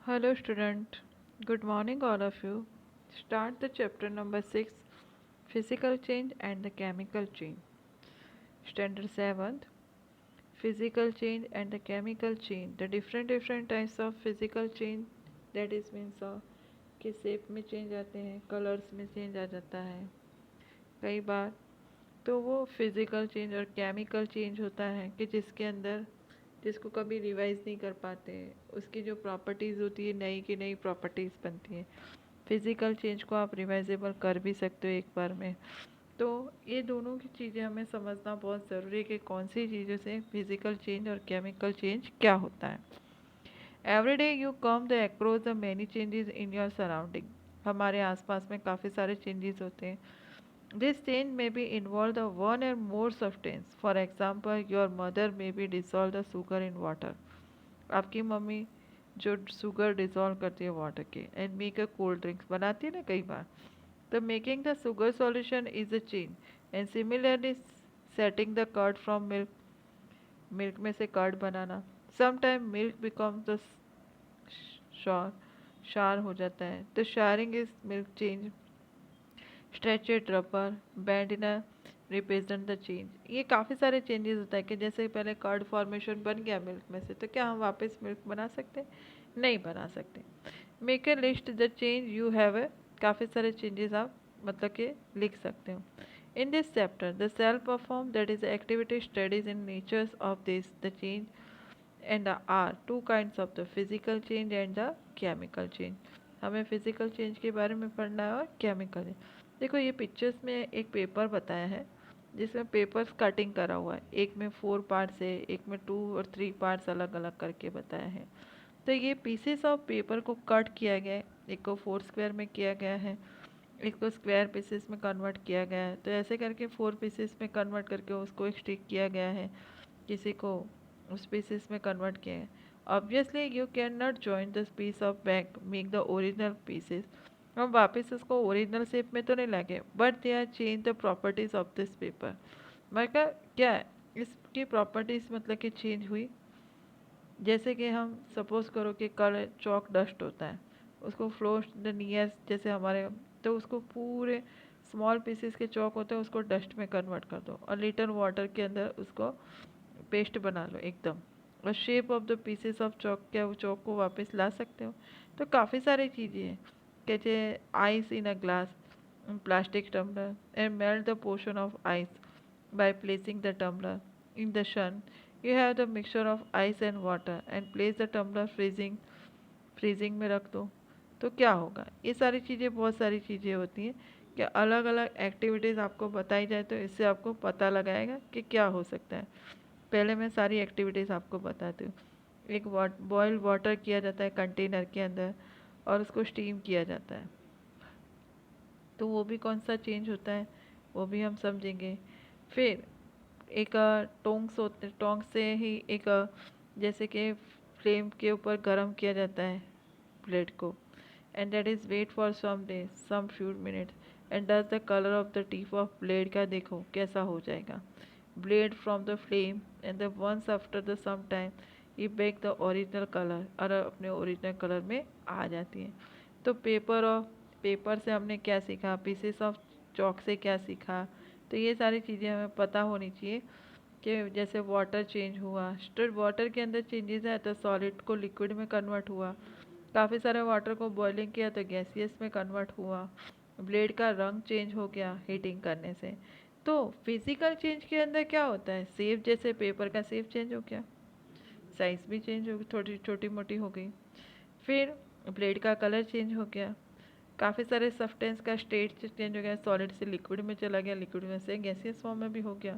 Hello, student. Good morning, all of you. Start the chapter number 6, Physical Change and the Chemical Change. Standard 7th, Physical Change and the Chemical Change. The different types of physical change, that is means कि shape में change आते हैं, colours में change आ जाता है कई बार। तो वो फिज़िकल चेंज और केमिकल चेंज होता है कि जिसके अंदर जिसको कभी रिवाइज नहीं कर पाते, उसकी जो प्रॉपर्टीज़ होती है नई की नई प्रॉपर्टीज़ बनती हैं। फिज़िकल चेंज को आप रिवाइजेबल कर भी सकते हो एक बार में। तो ये दोनों की चीज़ें हमें समझना बहुत ज़रूरी है कि कौन सी चीज़ों से फिज़िकल चेंज और केमिकल चेंज क्या होता है। Every day you come the across the many changes in your surrounding. हमारे आसपास में काफ़ी सारे चेंजेस होते हैं। This change may be involve the one or more substance. For example your mother may be dissolve the sugar in water. आपकी mummy जो sugar dissolve करती है वाटर के and make a cold drinks बनाती है ना कई बार। तो making the sugar solution is a change and similarly setting the curd from milk. Milk में से कर्ड बनाना। Sometime milk becomes the sour sour हो जाता है। तो souring is milk change. Stretched rubber band in represent the change. ये काफ़ी सारे चेंजेस होता है कि जैसे पहले कर्ड फॉर्मेशन बन गया मिल्क में से, तो क्या हम वापस मिल्क बना सकते हैं? नहीं बना सकते। Make a list the change you have है। काफ़ी सारे चेंजेस आप मतलब कि लिख सकते हो। In this chapter the self perform that is activity studies in natures of this the change and are two kinds of the physical change and the chemical change. हमें फिजिकल चेंज के बारे में पढ़ना है और केमिकल। देखो ये pictures में एक पेपर बताया है जिसमें पेपर्स कटिंग करा हुआ है। एक में 4 पार्ट्स है, एक में 2 और 3 पार्ट्स अलग अलग करके बताया है। तो ये पीसेस ऑफ पेपर को कट किया गया है। एक को 4 स्क्वायर में किया गया है, एक को स्क्वायर पीसेस में कन्वर्ट किया गया है। तो ऐसे करके 4 पीसेस में कन्वर्ट करके उसको एक स्टिक किया गया है, किसी को उस पीसेस में कन्वर्ट किया है। Obviously you can not join this piece of bag make the original pieces. हम वापस उसको ओरिजिनल शेप में तो नहीं लागे, but they are change the properties of this paper. मतलब क्या है इसकी प्रॉपर्टीज, मतलब कि चेंज हुई। जैसे कि हम सपोज करो कि कल चौक डस्ट होता है, उसको फ्लो द नियर जैसे हमारे, तो उसको पूरे स्मॉल पीसेस के चौक होते हैं उसको डस्ट में कन्वर्ट कर दो और लीटर वाटर के अंदर उसको पेस्ट बना लो एकदम। और shape of the pieces of chalk, क्या वो चौक को वापस ला सकते हो? तो काफ़ी सारी चीज़ें हैं। कैसे ice in a glass plastic tumbler and melt the portion of ice by placing the tumbler in the sun. You have the mixture of ice and water and place the tumbler freezing में रख दो। तो क्या होगा? ये सारी चीज़ें, बहुत सारी चीज़ें होती हैं कि अलग अलग एक्टिविटीज़ आपको बताई जाए तो इससे आपको पता लगाएगा कि क्या हो सकता है। पहले मैं सारी एक्टिविटीज़ आपको बताती हूँ। एक बॉयल वाटर किया जाता है कंटेनर के अंदर और उसको स्टीम किया जाता है। तो वो भी कौन सा चेंज होता है वो भी हम समझेंगे। फिर एक टोंग्स होते, टोंग से ही एक जैसे कि फ्लेम के ऊपर गर्म किया जाता है ब्लेड को, and that is wait for some days some few minutes and does the colour of the tip of blade का देखो कैसा हो जाएगा। Blade from the flame and the once after the some time ये back the original colour और अपने original colour में आ जाती है। तो पेपर से हमने क्या सीखा, पीसेस ऑफ चॉक से क्या सीखा। तो ये सारी चीज़ें हमें पता होनी चाहिए कि जैसे वाटर चेंज हुआ, तो वाटर के अंदर चेंजेस है तो सॉलिड को लिक्विड में कन्वर्ट हुआ। काफ़ी सारे वाटर को बॉइलिंग किया तो गैसियस में कन्वर्ट हुआ। ब्लेड का रंग चेंज हो गया हीटिंग करने से। तो फिजिकल चेंज के अंदर क्या होता है, सेफ जैसे पेपर का सेफ चेंज हो गया, साइज़ भी चेंज हो गई, थोड़ी छोटी मोटी हो गई। फिर ब्लेड का कलर चेंज हो गया। काफ़ी सारे सब्सटेंस का स्टेट चेंज हो गया, सॉलिड से लिक्विड में चला गया, लिक्विड में से गैसियस फॉर्म में भी हो गया।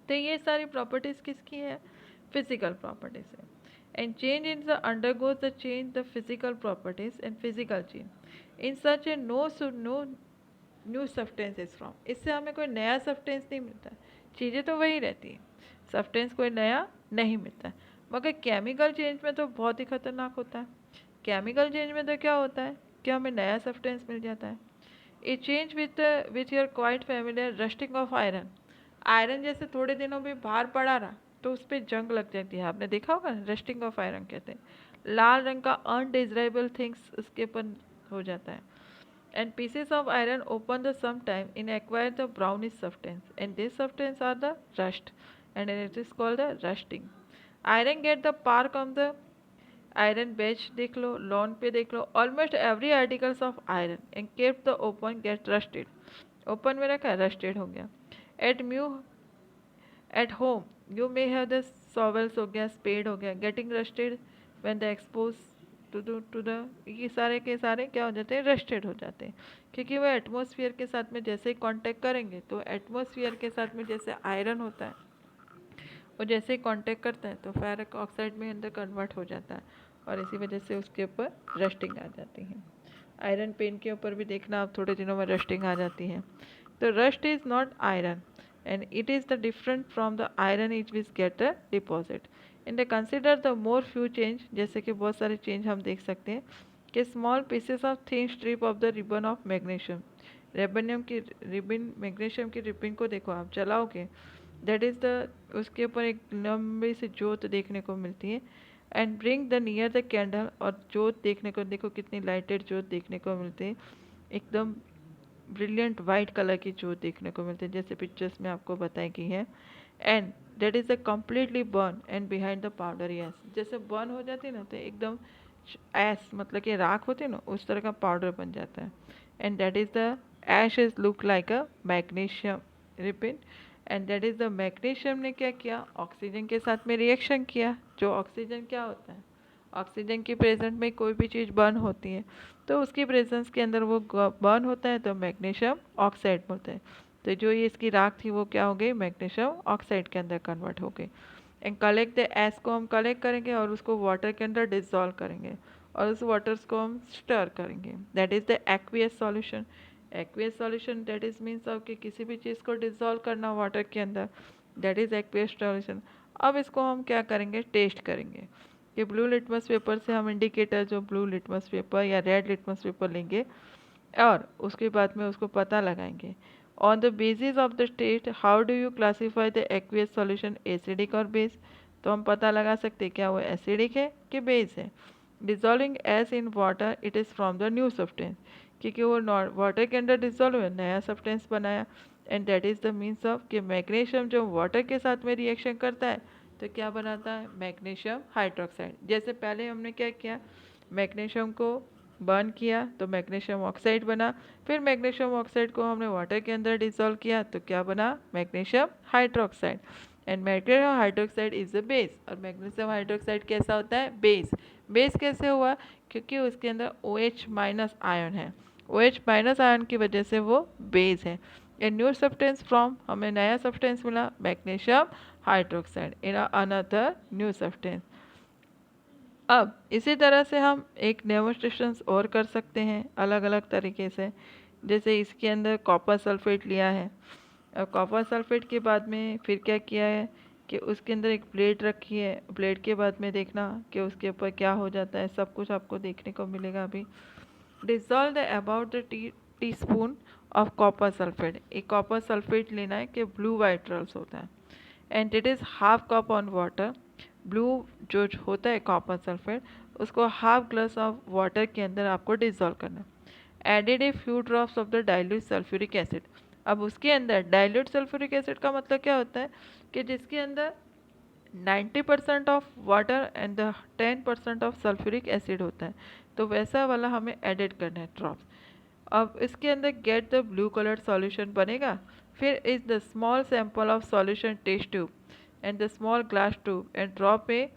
तो ये सारी प्रॉपर्टीज़ किसकी है? फिजिकल प्रॉपर्टीज़ है। And change in the undergoes the change the physical properties and physical change in such a no new substances from. इससे हमें कोई नया सब्सटेंस नहीं मिलता, चीज़ें तो वही रहती हैं, सब्सटेंस कोई नया नहीं मिलता। मगर केमिकल चेंज में तो बहुत ही खतरनाक होता है। केमिकल चेंज में तो क्या होता है कि हमें नया सब्सटेंस मिल जाता है। ए change with your quite familiar rusting of iron. Iron जैसे थोड़े दिनों में बाहर पड़ा रहा तो उस पर जंग लग जाती है, आपने देखा होगा, रस्टिंग ऑफ आयरन कहते हैं। लाल रंग का अनडिजायरेबल थिंग्स उसके ऊपर हो जाता है. And pieces of iron open the sometime in acquire the brownish substance, and this substance are the rust, and it is called the rusting. Iron get the park on the iron bench देख लो, lawn पे देख लो, almost every articles of iron and kept the open gate rusted. Open में रखा rusted हो गया. At म्यू at home you may have the shovels हो गया, स्पेड हो गया, getting rusted when the expose to the, ये सारे के सारे क्या हो जाते हैं, रस्टेड हो जाते हैं, क्योंकि वो एटमॉस्फेयर के साथ में जैसे ही कांटेक्ट करेंगे तो एटमॉस्फेयर के साथ में जैसे आयरन होता है वो जैसे ही कांटेक्ट करता है तो फेरिक ऑक्साइड में अंदर कन्वर्ट हो जाता है और इसी वजह से उसके ऊपर रस्टिंग आ जाती है. आयरन पेन के ऊपर भी देखना आप थोड़े दिनों में रस्टिंग आ जाती है. तो rust is not iron and it is the different from the iron etch which get a deposit. In the consider the more few change, जैसे कि बहुत सारे चेंज हम देख सकते हैं कि small pieces of thin strip of the ribbon of magnesium. रेबनियम की रिबिन, मैग्नीशियम की रिबिन को देखो आप चलाओगे, दैट इज़ द, उसके ऊपर एक लंबी सी जोत देखने को मिलती है. And bring the near the candle, और जोत देखने को देखो कितनी लाइटेड जोत देखने को मिलती है, एकदम ब्रिलियंट वाइट कलर की जोत देखने को मिलती है जैसे पिक्चर्स में आपको बताई गई है. And that is the completely burn and behind the powder yes, जैसे बर्न हो जाती है ना तो एकदम ऐश मतलब कि राख होती है ना उस तरह का पाउडर बन जाता है. And that is the ash is look like a magnesium ribbon. And that is the magnesium ने क्या किया, ऑक्सीजन के साथ में रिएक्शन किया. जो ऑक्सीजन क्या होता है, ऑक्सीजन की प्रेजेंट में कोई भी चीज़ बर्न होती है तो उसकी प्रेजेंस के अंदर वो बर्न होता है तो मैग्नीशियम ऑक्साइड होता है. तो जो ये इसकी राख थी वो क्या हो गई, मैग्नीशियम ऑक्साइड के अंदर कन्वर्ट हो गई. एंड कलेक्ट द एस को हम कलेक्ट करेंगे और उसको वाटर के अंदर डिजॉल्व करेंगे और उस वाटर्स को हम स्टर करेंगे. That is the aqueous solution. Aqueous solution that is means of कि किसी भी चीज़ को डिजॉल्व करना वाटर के अंदर, दैट इज़ एक्वियस सॉल्यूशन. अब इसको हम क्या करेंगे, टेस्ट करेंगे कि ब्लू लिटमस पेपर से हम इंडिकेटर, जो ब्लू लिटमस पेपर या रेड लिटमस पेपर लेंगे और उसके बाद में उसको पता लगाएंगे. On the basis of the test how do you classify the aqueous solution, acidic और बेस. तो हम पता लगा सकते हैं क्या वो एसिडिक है कि बेस है. Dissolving S in water it is from the new substance, क्योंकि वो वाटर के अंदर डिजॉल्व है, नया सब्सटेंस बनाया. And that is the means of कि मैग्नीशियम जो वाटर के साथ में रिएक्शन करता है तो क्या बनाता है, मैग्नीशियम हाइड्रोक्साइड. जैसे पहले हमने क्या किया, मैग्नीशियम को बर्न किया तो मैग्नीशियम ऑक्साइड बना, फिर मैग्नीशियम ऑक्साइड को हमने वाटर के अंदर डिसॉल्व किया तो क्या बना, magnesium hydroxide. And magnesium hydroxide is the base. और मैग्नीशियम हाइड्रोक्साइड कैसा होता है, बेस. बेस कैसे हुआ, क्योंकि उसके अंदर OH माइनस आयन है, OH माइनस आयन की वजह से वो बेस है. ए न्यू सब्सटेंस फ्रॉम, हमें नया सब्सटेंस मिला magnesium hydroxide in another new substance. अब इसी तरह से हम एक डेमोस्ट्रेशंस और कर सकते हैं अलग अलग तरीके से. जैसे इसके अंदर कॉपर सल्फेट लिया है और कॉपर सल्फेट के बाद में फिर क्या किया है कि उसके अंदर एक प्लेट रखी है. प्लेट के बाद में देखना कि उसके ऊपर क्या हो जाता है, सब कुछ आपको देखने को मिलेगा अभी. Dissolve the about the teaspoon of copper sulphate. एक कॉपर सल्फेट लेना है कि ब्लू वाइट रल्स होता है and it is half cup on water. Blue जो होता है कॉपर सल्फेट उसको हाफ ग्लास ऑफ वाटर के अंदर आपको डिजॉल्व करना है. Added a few drops of the dilute sulphuric acid. अब उसके अंदर डाइल्यूट सल्फ्यूरिक एसिड का मतलब क्या होता है कि जिसके अंदर 90% of water and the 10% of sulphuric acid होता है, तो वैसा वाला हमें एडिट करना है ड्रॉप्स. अब इसके अंदर get the blue colour solution बनेगा. फिर is the small sample of solution test tube and the small glass tube and drop a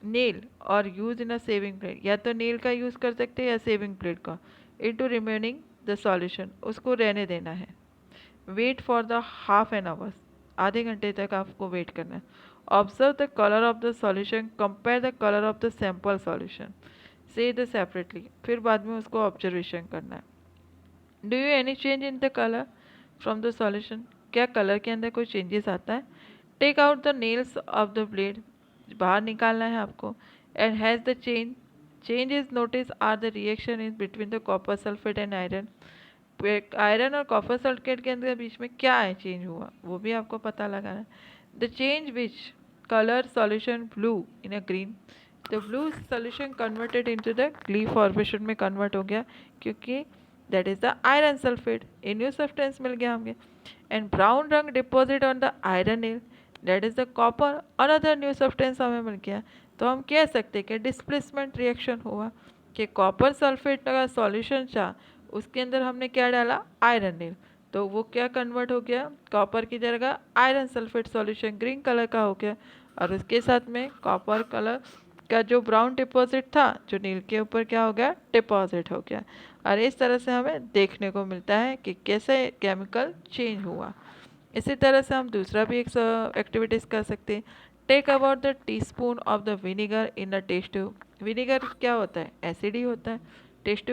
nail और use in a saving plate. या तो नेल का यूज़ कर सकते हैं या सेविंग प्लेट का. इनटू रिमेनिंग द सॉल्यूशन, उसको रहने देना है. Wait for the half an hours, आधे घंटे तक आपको वेट करना है. Observe the colour of the solution, compare the colour of the sample solution, से द सेपरेटली. फिर बाद में उसको ऑब्जर्वेशन करना है. Do you any change in the colour from the solution, क्या कलर के अंदर कोई चेंजेस आता है. Take out the nails of the blade, बाहर निकालना है आपको. And has the change is notice are the reaction is between the copper sulphate and iron. Iron और कॉपर सल्फेट के अंदर बीच में क्या है चेंज हुआ वो भी आपको पता लगाना है. The change which colour solution blue in a green, तो blue solution converted into the ग्ली फॉर्मेशन में कन्वर्ट हो गया, क्योंकि that is the iron sulphate, ये न्यू सब्सटेंस मिल गया हमें। एंड ब्राउन रंग deposit on the iron nail, that is the copper, another new substance हमें मिल गया। तो हम कह सकते हैं कि डिस्प्लेसमेंट रिएक्शन हुआ, कि कॉपर सल्फेट का सॉल्यूशन था, उसके अंदर हमने क्या डाला, आयरन नील, तो वो क्या कन्वर्ट हो गया, कॉपर की जगह iron sulphate solution green colour का हो गया, और उसके साथ में कॉपर कलर का जो ब्राउन डिपॉजिट था, जो नील के ऊपर क्या हो गया, डिपॉजिट हो गया। और इस तरह से हमें देखने को मिलता है कि कैसे केमिकल चेंज हुआ। इसी तरह से हम दूसरा भी एक एक्टिविटीज़ कर सकते हैं। Take about the teaspoon of the vinegar in the test tube. Vinegar क्या होता है, एसिड ही होता है। टेस्ट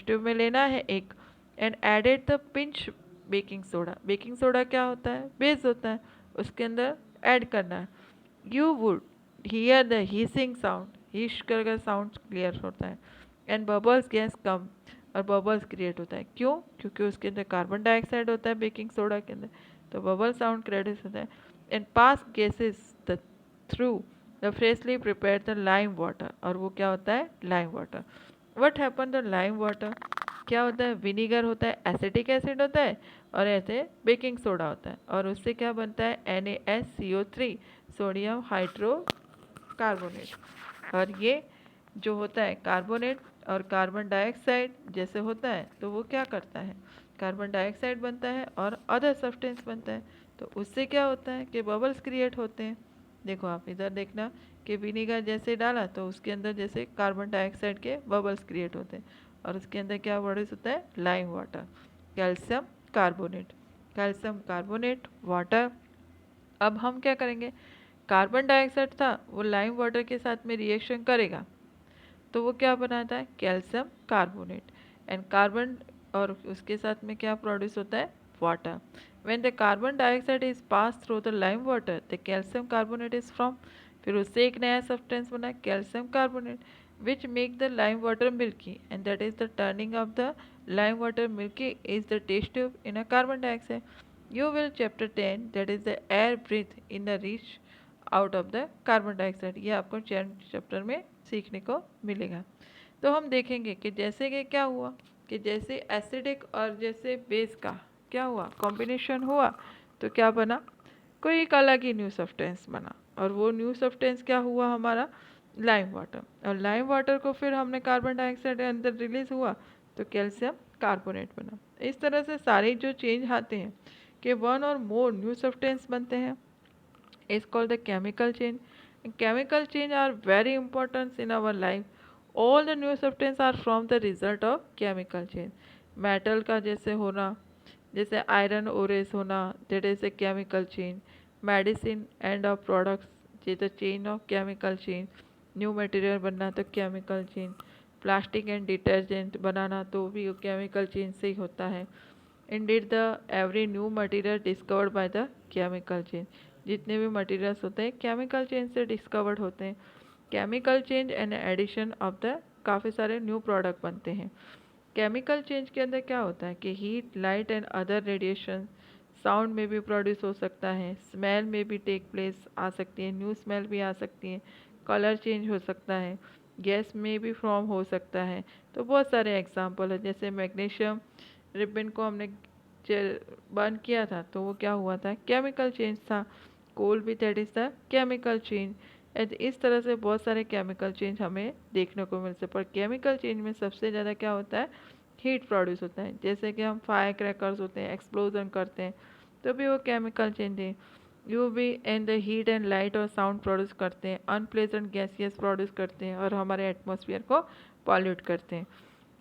ट्यूब में लेना है एक, and added the pinch baking soda. Baking soda क्या होता है, बेस होता है, उसके अंदर ऐड करना है। You would hear the hissing sound, hiss करके साउंड क्लियर होता है, एंड बबल्स गैस कम, और बबल्स क्रिएट होता है। क्यों, क्योंकि उसके अंदर कार्बन डाइऑक्साइड होता है बेकिंग सोडा के अंदर, तो बबल साउंड क्रिएट होता है। And pass gases the through the freshly prepare the lime water, और वो क्या होता है, lime water. What happen the lime water, क्या होता है, विनीगर होता है, एसिटिक एसिड होता है, और ऐसे बेकिंग सोडा होता है, और उससे क्या बनता है, NaSCO3, सोडियम हाइड्रोकार्बोनेट। और ये जो होता है कार्बोनेट और कार्बन डाइऑक्साइड जैसे होता है, तो वो क्या करता है, कार्बन डाइऑक्साइड बनता है और अदर सब्सटेंस बनता है, तो उससे क्या होता है कि बबल्स क्रिएट होते हैं। देखो आप इधर देखना कि विनीगर जैसे डाला तो उसके अंदर जैसे कार्बन डाइऑक्साइड के बबल्स क्रिएट होते हैं, और उसके अंदर क्या प्रोड्यूस होता है, lime water, calcium carbonate, calcium carbonate water. अब हम क्या करेंगे, कार्बन डाइऑक्साइड था वो लाइम वाटर के साथ में रिएक्शन करेगा, तो वो क्या बनाता है, कैल्शियम कार्बोनेट, एंड कार्बन, और उसके साथ में क्या प्रोड्यूस होता है, water. When the carbon dioxide is pass through the lime water, the calcium carbonate is from, फिर उससे एक नया सब्सटेंस बना calcium carbonate, which make the lime water milky, and that is the turning of the lime water milky is the test tube in a carbon dioxide. You will chapter 10, that is the air breathe in the reach out of the carbon dioxide, ये आपको chapter में सीखने को मिलेगा। तो हम देखेंगे कि जैसे कि क्या हुआ, कि जैसे एसिडिक और जैसे बेस का क्या हुआ, कॉम्बिनेशन हुआ, तो क्या बना, कोई एक अलग ही न्यू सब्सटेंस बना, और वो न्यू सब्सटेंस क्या हुआ हमारा, लाइम वाटर, और लाइम वाटर को फिर हमने कार्बन डाइऑक्साइड के अंदर रिलीज हुआ, तो कैल्शियम कार्बोनेट बना। इस तरह से सारे जो चेंज आते हैं कि one or more new substance बनते हैं, is called the chemical change. And chemical change are very important in our life. All the new substances are from the result of chemical change. Metal का जैसे होना, जैसे iron ores होना, that is a chemical change. Medicine and of products, ये तो chain of chemical change. New material बनना तो chemical change. Plastic and detergent बनाना तो भी केमिकल चेंज से ही होता है। Indeed the every new material discovered by the chemical change, जितने भी मटेरियल्स होते हैं केमिकल चेंज से डिस्कवर्ड होते हैं। Chemical change and addition of the, काफ़ी सारे न्यू प्रोडक्ट बनते हैं। केमिकल चेंज के अंदर क्या होता है कि heat, light and other radiation, sound में भी प्रोड्यूस हो सकता है, स्मेल में भी टेक प्लेस आ सकती है, न्यू स्मेल भी आ सकती है, कलर चेंज हो सकता है, गैस में भी फॉर्म हो सकता है। तो बहुत सारे एग्जांपल है, जैसे मैग्नीशियम रिबन को हमने बर्न किया था तो वो क्या हुआ था, केमिकल चेंज था। कोल भी that is the chemical change. इस तरह से बहुत सारे केमिकल चेंज हमें देखने को मिलते हैं, पर केमिकल चेंज में सबसे ज़्यादा क्या होता है, हीट प्रोड्यूस होता है। जैसे कि हम फायर क्रैकर्स होते हैं, एक्सप्लोजन करते हैं, तो भी वो केमिकल चेंज है। यू भी and the heat and light और साउंड प्रोड्यूस करते हैं, अनप्लेजेंट गैसियस प्रोड्यूस करते हैं और हमारे एटमॉस्फेयर को पॉल्यूट करते हैं।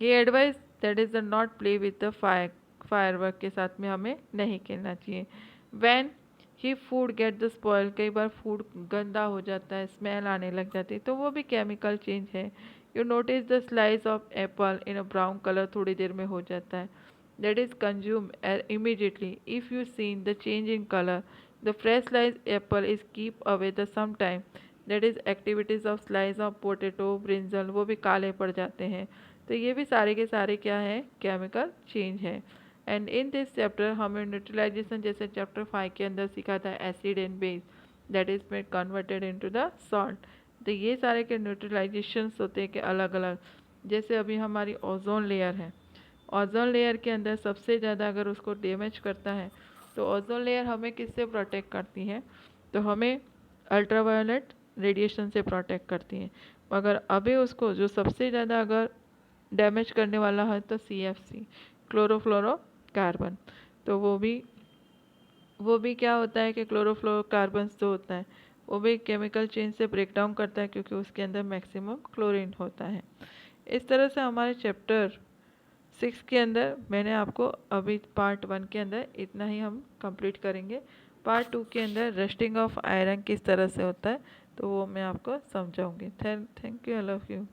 ये advice that is the not play with the firework के साथ में हमें नहीं खेलना चाहिए। When he food get the spoil, कई बार फूड गंदा हो जाता है, स्मेल आने लग जाती है, तो वो भी केमिकल चेंज है। You notice the slice of apple in a brown colour थोड़ी देर में हो जाता है, that is consume immediately. If you seen the change in colour, the fresh slice apple is keep away the some time, that is activities of slice of potato, brinjal, वो भी काले पड़ जाते हैं। तो ये भी सारे के सारे क्या है, केमिकल चेंज है। एंड इन दिस चैप्टर हमें न्यूट्रलाइजेशन जैसे चैप्टर 5 के अंदर सीखा था, acid and base that is made converted into the salt. तो ये सारे के न्यूट्रलाइजेशंस होते हैं कि अलग अलग, जैसे अभी हमारी ओजोन लेयर है, ओजोन लेयर के अंदर सबसे ज़्यादा अगर उसको डैमेज करता है तो ओजोन लेयर हमें किससे प्रोटेक्ट करती है, तो हमें अल्ट्रावायोलेट रेडिएशन से प्रोटेक्ट करती है। मगर अभी उसको जो सबसे ज़्यादा अगर डैमेज करने वाला है तो CFC, क्लोरोफ्लोरोकार्बन। तो वो भी क्या होता है कि क्लोरोफ्लोरोकार्बन जो होता है वो भी केमिकल चेन से ब्रेक डाउन करता है, क्योंकि उसके अंदर मैक्सिमम क्लोरीन होता है। इस तरह से हमारे चैप्टर 6 के अंदर मैंने आपको अभी पार्ट 1 के अंदर इतना ही हम कंप्लीट करेंगे। पार्ट 2 के अंदर रस्टिंग ऑफ आयरन किस तरह से होता है तो वो मैं आपको समझाऊंगी। Thank you, I love you.